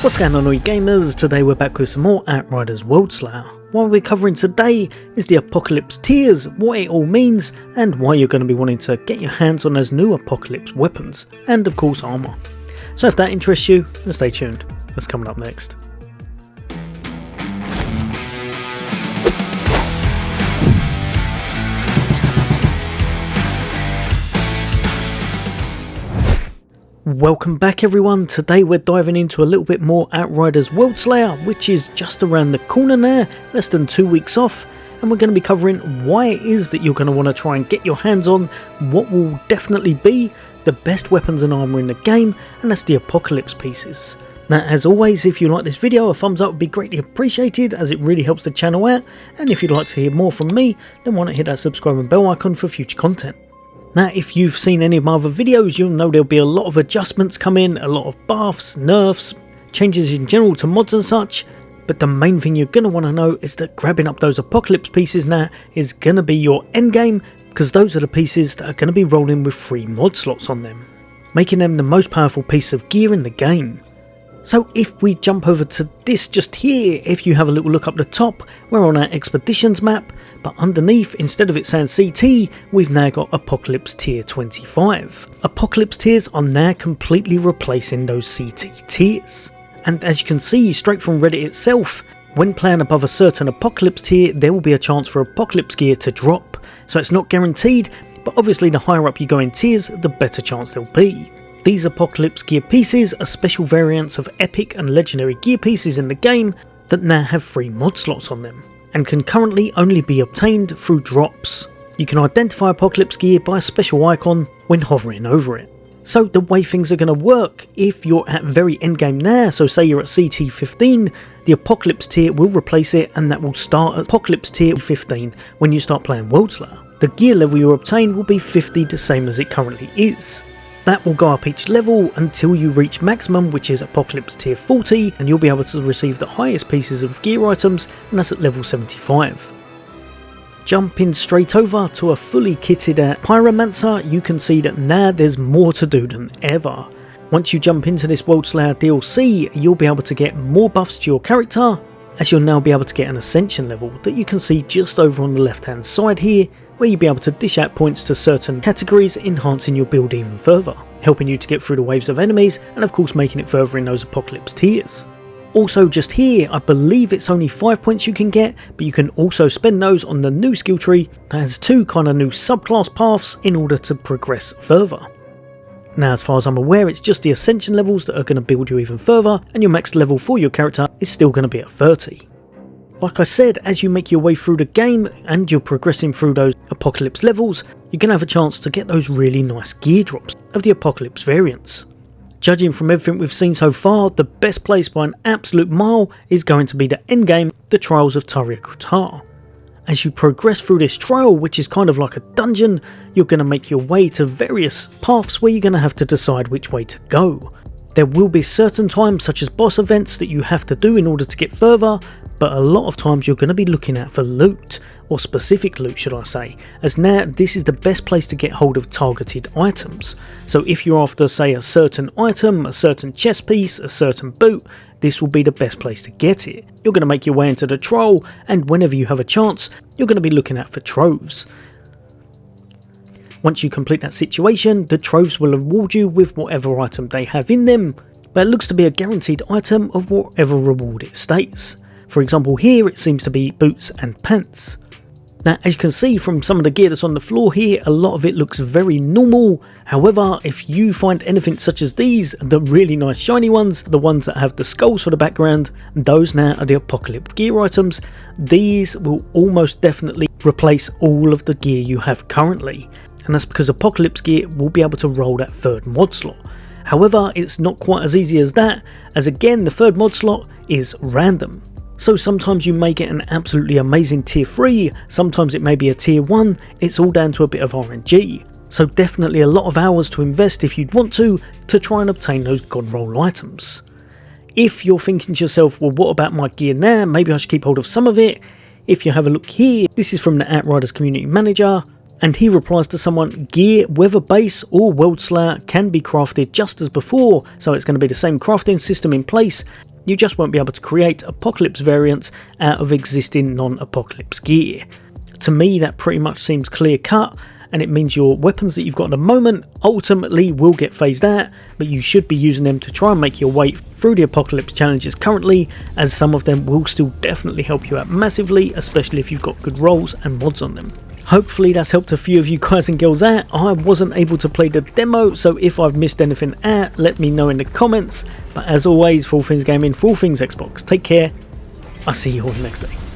What's going on, all you gamers? Today we're back with some more Outriders Worldslayer. What we're covering today is the Apocalypse tiers, what it all means, and why you're going to be wanting to get your hands on those new Apocalypse weapons, and of course armour. So if that interests you, then stay tuned. That's coming up next. Welcome back everyone. Today we're diving into a little bit more Outriders Worldslayer, which is just around the corner now, less than 2 weeks off, and we're going to be covering why it is that you're going to want to try and get your hands on what will definitely be the best weapons and armour in the game, and that's the Apocalypse pieces. Now, as always, if you like this video, a thumbs up would be greatly appreciated as it really helps the channel out, and if you'd like to hear more from me, then why not hit that subscribe and bell icon for future content. Now, if you've seen any of my other videos, you'll know there'll be a lot of adjustments come in, a lot of buffs, nerfs, changes in general to mods and such, but the main thing you're going to want to know is that grabbing up those Apocalypse pieces now is going to be your endgame, because those are the pieces that are going to be rolling with free mod slots on them, making them the most powerful piece of gear in the game. So if we jump over to this just here, if you have a little look up the top, we're on our expeditions map, but underneath, instead of it saying CT, we've now got Apocalypse tier 25. Apocalypse tiers are now completely replacing those CT tiers. And as you can see straight from Reddit itself, when playing above a certain Apocalypse tier, there will be a chance for Apocalypse gear to drop. So it's not guaranteed, but obviously the higher up you go in tiers, the better chance there'll be. These Apocalypse gear pieces are special variants of epic and legendary gear pieces in the game that now have free mod slots on them, and can currently only be obtained through drops. You can identify Apocalypse gear by a special icon when hovering over it. So the way things are going to work, if you're at very endgame now, so say you're at CT 15, the Apocalypse tier will replace it, and that will start at Apocalypse tier 15 when you start playing Worldslayer. The gear level you obtain will be 50, the same as it currently is. That will go up each level until you reach maximum, which is Apocalypse tier 40, and you'll be able to receive the highest pieces of gear items, and that's at level 75. Jumping straight over to a fully kitted out Pyromancer, you can see that now there's more to do than ever. Once you jump into this Worldslayer DLC, you'll be able to get more buffs to your character, as you'll now be able to get an ascension level that you can see just over on the left hand side here, where you'll be able to dish out points to certain categories, enhancing your build even further, helping you to get through the waves of enemies, and of course making it further in those Apocalypse tiers. Also just here, I believe it's only 5 points you can get, but you can also spend those on the new skill tree that has two kind of new subclass paths in order to progress further. Now, as far as I'm aware, it's just the ascension levels that are going to build you even further, and your max level for your character is still going to be at 30. Like I said, as you make your way through the game and you're progressing through those Apocalypse levels, you're going to have a chance to get those really nice gear drops of the Apocalypse variants. Judging from everything we've seen so far, the best place by an absolute mile is going to be the endgame, the Trials of Taria. As you progress through this trial, which is kind of like a dungeon, you're going to make your way to various paths where you're going to have to decide which way to go. There will be certain times, such as boss events, that you have to do in order to get further, but a lot of times you're going to be looking out for loot, or specific loot should I say, as now this is the best place to get hold of targeted items. So if you're after, say, a certain item, a certain chest piece, a certain boot, this will be the best place to get it. You're going to make your way into the trial, and whenever you have a chance, you're going to be looking out for troves. Once you complete that situation, the troves will reward you with whatever item they have in them, but it looks to be a guaranteed item of whatever reward it states. For example, here it seems to be boots and pants. Now, as you can see from some of the gear that's on the floor here, a lot of it looks very normal. However, if you find anything such as these, the really nice shiny ones, the ones that have the skulls for the background, those now are the Apocalypse gear items. These will almost definitely replace all of the gear you have currently, and that's because Apocalypse gear will be able to roll that third mod slot. However, it's not quite as easy as that, as again the third mod slot is random. So sometimes you may get an absolutely amazing tier 3, sometimes it may be a tier 1, it's all down to a bit of RNG. So definitely a lot of hours to invest if you'd want to try and obtain those god roll items. If you're thinking to yourself, well, what about my gear now, maybe I should keep hold of some of it. If you have a look here, this is from the Outriders community manager. And he replies to someone, gear, whether base or Worldslayer, can be crafted just as before, so it's going to be the same crafting system in place. You just won't be able to create Apocalypse variants out of existing non-Apocalypse gear. To me, that pretty much seems clear cut, and it means your weapons that you've got at the moment ultimately will get phased out, but you should be using them to try and make your way through the Apocalypse challenges currently, as some of them will still definitely help you out massively, especially if you've got good rolls and mods on them. Hopefully that's helped a few of you guys and girls out. I wasn't able to play the demo, so if I've missed anything out, let me know in the comments. But as always, for all things gaming, for all things Xbox, take care. I'll see you all next day.